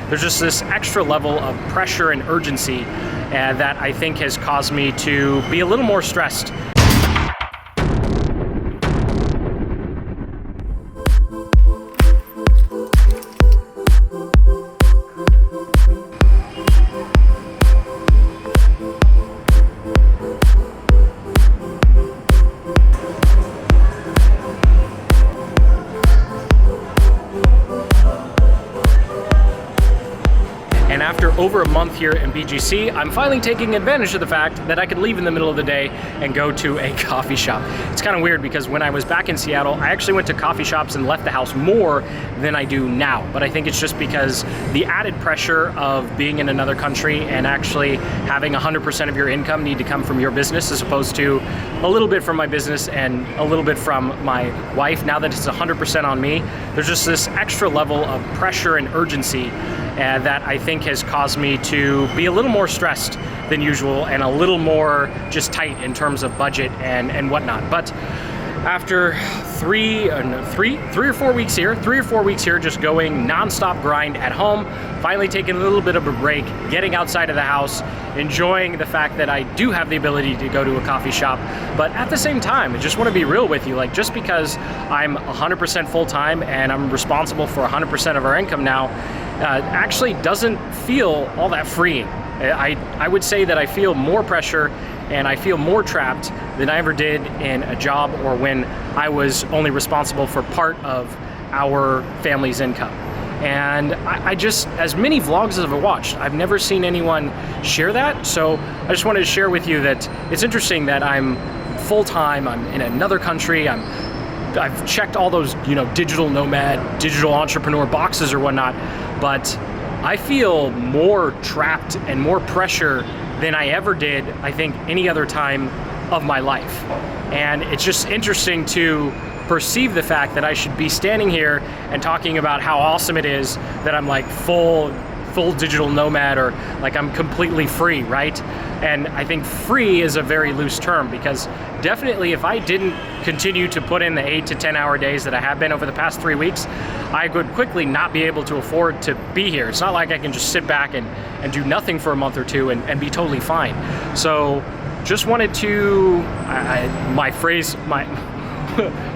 there's just this extra level of pressure and urgency that I think has caused me to be a little more stressed. And after over a month here in BGC, I'm finally taking advantage of the fact that I could leave in the middle of the day and go to a coffee shop. It's kind of weird because when I was back in Seattle, I actually went to coffee shops and left the house more than I do now. But I think it's just because the added pressure of being in another country and actually having 100% of your income need to come from your business as opposed to a little bit from my business and a little bit from my wife. Now that it's 100% on me, there's just this extra level of pressure and urgency that I think has caused me to be a little more stressed than usual and a little more just tight in terms of budget and whatnot. But after three or four weeks here just going nonstop grind at home, finally taking a little bit of a break, getting outside of the house, enjoying the fact that I do have the ability to go to a coffee shop. But at the same time, I just want to be real with you, like just because I'm 100% full-time and I'm responsible for 100% of our income now, actually doesn't feel all that freeing. I would say that I feel more pressure and I feel more trapped than I ever did in a job or when I was only responsible for part of our family's income. And I just, as many vlogs as I've watched, I've never seen anyone share that. So I just wanted to share with you that it's interesting that I'm full-time, I'm in another country, I've checked all those, digital nomad, digital entrepreneur boxes or whatnot, but I feel more trapped and more pressure than I ever did, I think, any other time of my life. And it's just interesting to perceive the fact that I should be standing here and talking about how awesome it is that I'm like full digital nomad or like I'm completely free, right? And I think free is a very loose term because definitely if I didn't continue to put in the 8 to 10 hour days that I have been over the past 3 weeks, I would quickly not be able to afford to be here. It's not like I can just sit back and do nothing for a month or two and be totally fine. So just wanted to,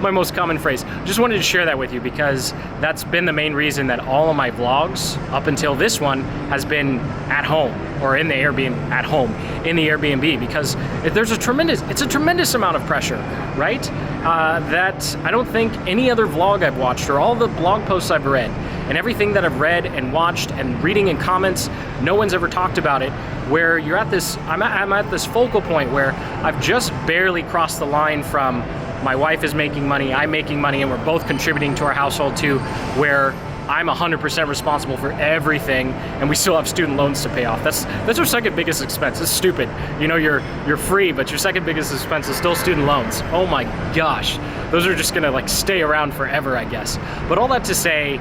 my most common phrase. Just wanted to share that with you because that's been the main reason that all of my vlogs up until this one has been at home or in the Airbnb because it's a tremendous amount of pressure, right? That I don't think any other vlog I've watched or all the blog posts I've read and everything that I've read and watched and reading in comments, no one's ever talked about it, where you're at this, I'm at this focal point where I've just barely crossed the line from my wife is making money, I'm making money, and we're both contributing to our household to where I'm 100% responsible for everything, and we still have student loans to pay off. That's our second biggest expense. It's stupid. You're free, but your second biggest expense is still student loans. Oh my gosh, those are just gonna like stay around forever, I guess. But all that to say,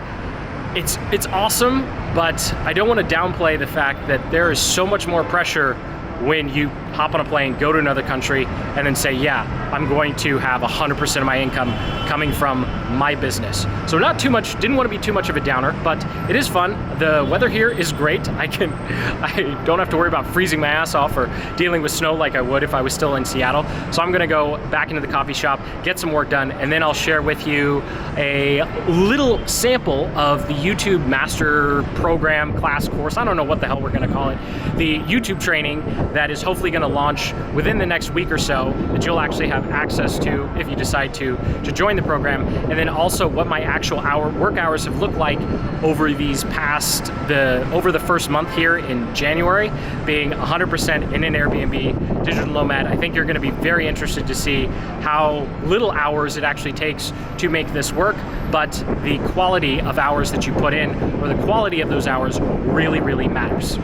it's awesome, but I don't want to downplay the fact that there is so much more pressure when you hop on a plane, go to another country, and then say, yeah, I'm going to have 100% of my income coming from my business. So not too much, didn't want to be too much of a downer, but it is fun. The weather here is great. I don't have to worry about freezing my ass off or dealing with snow like I would if I was still in Seattle. So I'm gonna go back into the coffee shop, get some work done, and then I'll share with you a little sample of the YouTube master program, class, course, I don't know what the hell we're gonna call it, the YouTube training that is hopefully gonna launch within the next week or so that you'll actually have access to if you decide to join the program. And then also what my actual work hours have looked like over over the first month here in January, being 100% in an Airbnb, digital nomad. I think you're gonna be very interested to see how little hours it actually takes to make this work, but the quality of hours that you put in, or the quality of those hours, really, really matters.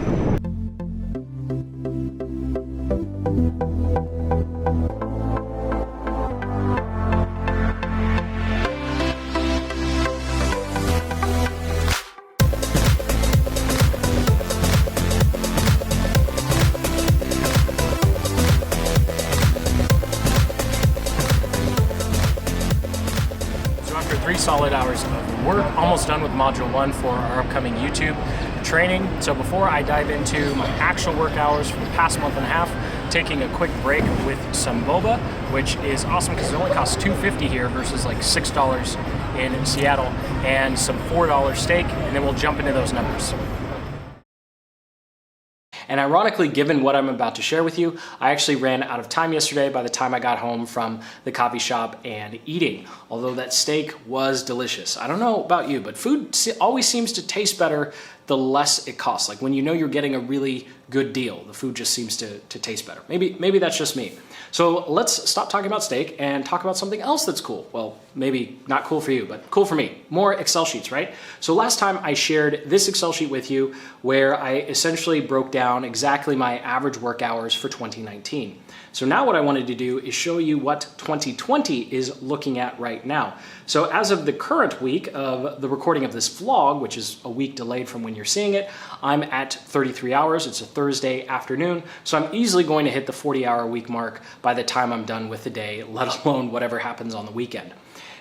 After 3 solid hours of work, almost done with module 1 for our upcoming YouTube. training. So before I dive into my actual work hours for the past month and a half, taking a quick break with some boba, which is awesome because it only costs $2.50 here versus like $6 in Seattle, and some $4 steak, and then we'll jump into those numbers. And ironically, given what I'm about to share with you, I actually ran out of time yesterday by the time I got home from the coffee shop and eating, although that steak was delicious. I don't know about you, but food always seems to taste better the less it costs. Like when you know you're getting a really good deal, the food just seems to taste better. Maybe that's just me. So let's stop talking about steak and talk about something else that's cool. Well, maybe not cool for you, but cool for me. More Excel sheets, right? So last time I shared this Excel sheet with you where I essentially broke down exactly my average work hours for 2019. So now what I wanted to do is show you what 2020 is looking at right now. So as of the current week of the recording of this vlog, which is a week delayed from when you're seeing it, I'm at 33 hours. It's a Thursday afternoon. So I'm easily going to hit the 40-hour week mark by the time I'm done with the day, let alone whatever happens on the weekend.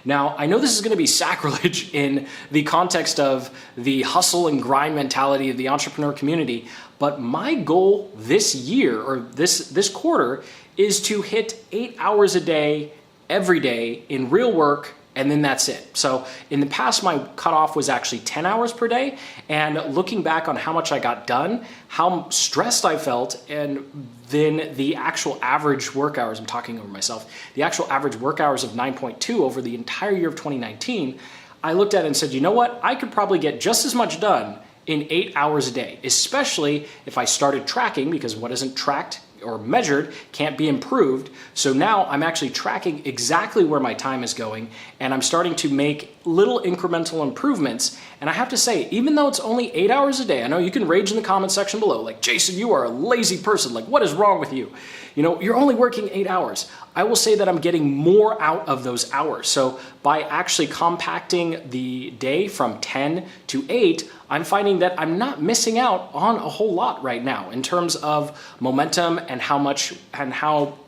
Now, I know this is going to be sacrilege in the context of the hustle and grind mentality of the entrepreneur community, but my goal this year, or this quarter, is to hit 8 hours a day, every day in real work, and then that's it. So in the past, my cutoff was actually 10 hours per day, and looking back on how much I got done, how stressed I felt, and then the actual average work hours, I'm talking over myself, the actual average work hours of 9.2 over the entire year of 2019, I looked at it and said, you know what? I could probably get just as much done in 8 hours a day, especially if I started tracking, because what isn't tracked or measured can't be improved. So now I'm actually tracking exactly where my time is going, and I'm starting to make little incremental improvements. And I have to say, even though it's only 8 hours a day, I know you can rage in the comment section below, like, Jason, you are a lazy person. Like, what is wrong with you? You know, you're only working 8 hours. I will say that I'm getting more out of those hours. So by actually compacting the day from 10 to 8, I'm finding that I'm not missing out on a whole lot right now in terms of momentum and how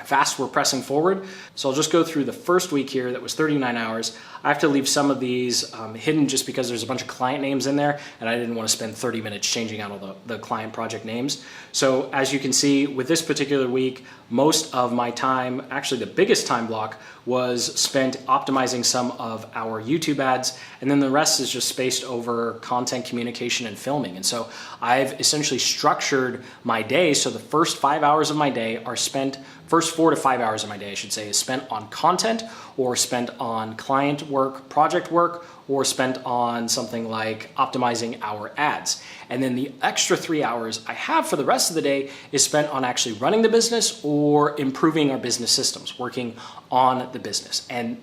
fast we're pressing forward. So I'll just go through the first week here that was 39 hours. I have to leave some of these hidden just because there's a bunch of client names in there and I didn't want to spend 30 minutes changing out all the client project names. So as you can see with this particular week, most of my time, actually the biggest time block, was spent optimizing some of our YouTube ads, and then the rest is just spaced over content communication and filming. And so I've essentially structured my day so the first 5 hours of my day are spent, first 4 to 5 hours of my day, I should say, is spent on content or spent on client work, project work, or spent on something like optimizing our ads. And then the extra 3 hours I have for the rest of the day is spent on actually running the business or improving our business systems, working on the business. And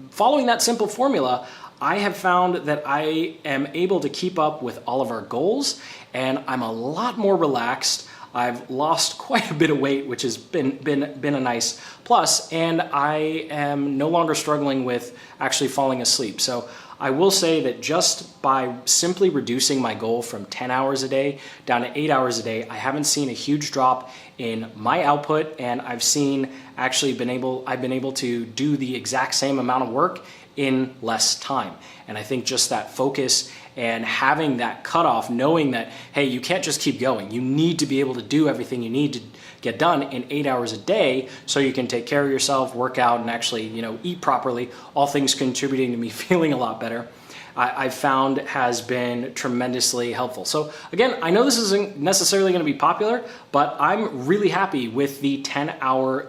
following that simple formula, I have found that I am able to keep up with all of our goals, and I'm a lot more relaxed. I've lost quite a bit of weight, which has been a nice plus, and I am no longer struggling with actually falling asleep. So I will say that just by simply reducing my goal from 10 hours a day down to 8 hours a day, I haven't seen a huge drop in my output, and I've been able to do the exact same amount of work in less time. And I think just that focus and having that cutoff, knowing that, hey, you can't just keep going. You need to be able to do everything you need to get done in 8 hours a day so you can take care of yourself, work out, and actually, eat properly, all things contributing to me feeling a lot better, I've found has been tremendously helpful. So again, I know this isn't necessarily going to be popular, but I'm really happy with the 10-hour,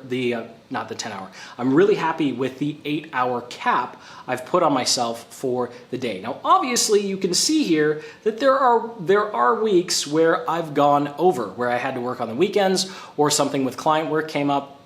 not the 10-hour, I'm really happy with the 8-hour cap I've put on myself for the day. Now, obviously, you can see here that there are weeks where I've gone over, where I had to work on the weekends or something with client work came up.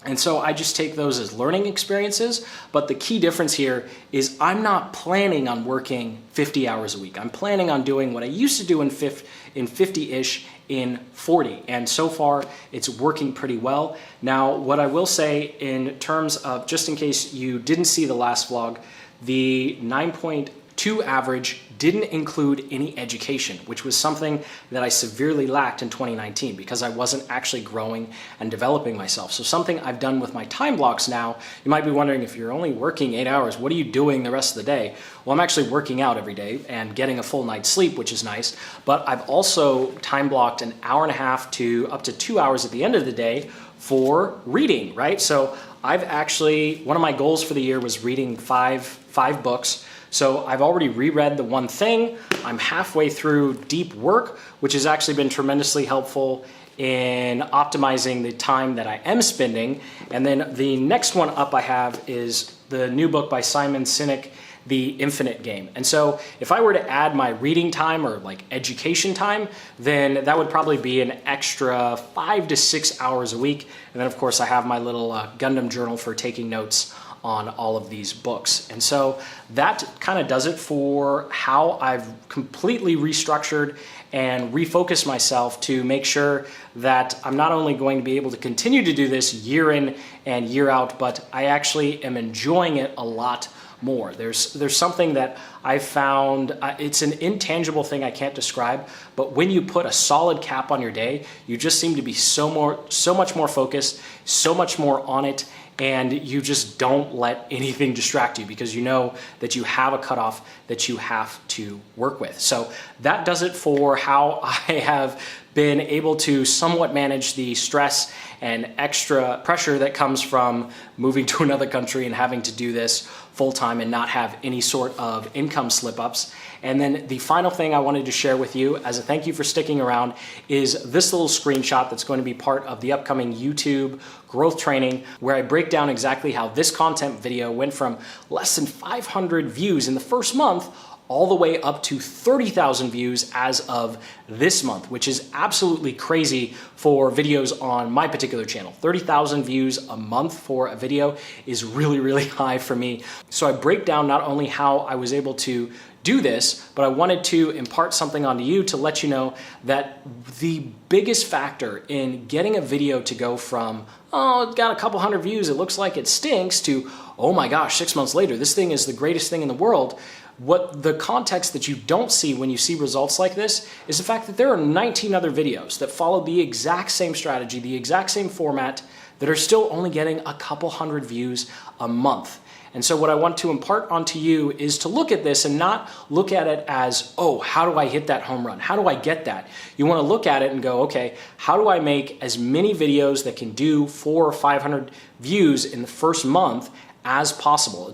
And so I just take those as learning experiences. But the key difference here is I'm not planning on working 50 hours a week. I'm planning on doing what I used to do in 50-ish in 40. And so far, it's working pretty well. Now, what I will say in terms of, just in case you didn't see the last vlog, the 9.2 to average didn't include any education, which was something that I severely lacked in 2019 because I wasn't actually growing and developing myself. So something I've done with my time blocks now, you might be wondering, if you're only working 8 hours, what are you doing the rest of the day? Well, I'm actually working out every day and getting a full night's sleep, which is nice, but I've also time blocked an hour and a half to up to 2 hours at the end of the day for reading, right? So I've actually, one of my goals for the year was reading five books. So I've already reread The One Thing. I'm halfway through Deep Work, which has actually been tremendously helpful in optimizing the time that I am spending. And then the next one up I have is the new book by Simon Sinek, The Infinite Game. And so if I were to add my reading time or like education time, then that would probably be an extra 5 to 6 hours a week. And then of course I have my little Gundam journal for taking notes on all of these books. And so that kind of does it for how I've completely restructured and refocused myself to make sure that I'm not only going to be able to continue to do this year in and year out, but I actually am enjoying it a lot more. There's something that I found, it's an intangible thing I can't describe, but when you put a solid cap on your day, you just seem to be so much more focused, so much more on it, and you just don't let anything distract you because you know that you have a cutoff that you have to work with. So that does it for how I have been able to somewhat manage the stress and extra pressure that comes from moving to another country and having to do this full time and not have any sort of income slip ups. And then the final thing I wanted to share with you as a thank you for sticking around is this little screenshot that's going to be part of the upcoming YouTube growth training, where I break down exactly how this content video went from less than 500 views in the first month all the way up to 30,000 views as of this month, which is absolutely crazy for videos on my particular channel. 30,000 views a month for a video is really, really high for me. So I break down not only how I was able to do this, but I wanted to impart something onto you to let you know that the biggest factor in getting a video to go from, oh, it got a couple hundred views, it looks like it stinks, to, oh my gosh, 6 months later, this thing is the greatest thing in the world. What the context that you don't see when you see results like this is the fact that there are 19 other videos that follow the exact same strategy, the exact same format, that are still only getting a couple hundred views a month. And so what I want to impart onto you is to look at this and not look at it as, oh, how do I hit that home run? How do I get that? You want to look at it and go, okay, how do I make as many videos that can do 400 or 500 views in the first month as possible?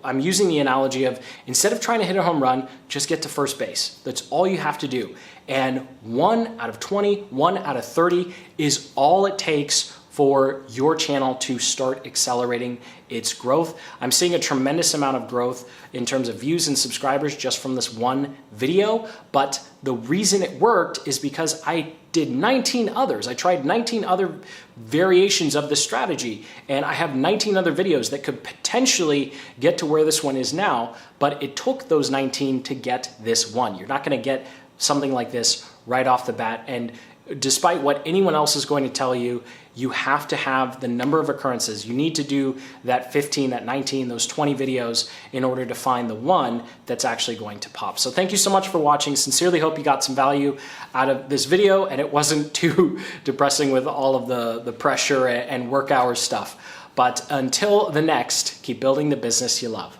I'm using the analogy of, instead of trying to hit a home run, just get to first base. That's all you have to do. And 1 out of 20, 1 out of 30 is all it takes for your channel to start accelerating its growth. I'm seeing a tremendous amount of growth in terms of views and subscribers just from this one video, but the reason it worked is because I did 19 others. I tried 19 other variations of the strategy, and I have 19 other videos that could potentially get to where this one is now, but it took those 19 to get this one. You're not gonna get something like this right off the bat, and despite what anyone else is going to tell you, you have to have the number of occurrences. You need to do that 15, that 19, those 20 videos in order to find the one that's actually going to pop. So thank you so much for watching. Sincerely hope you got some value out of this video and it wasn't too depressing with all of the pressure and work hours stuff. But until the next, keep building the business you love.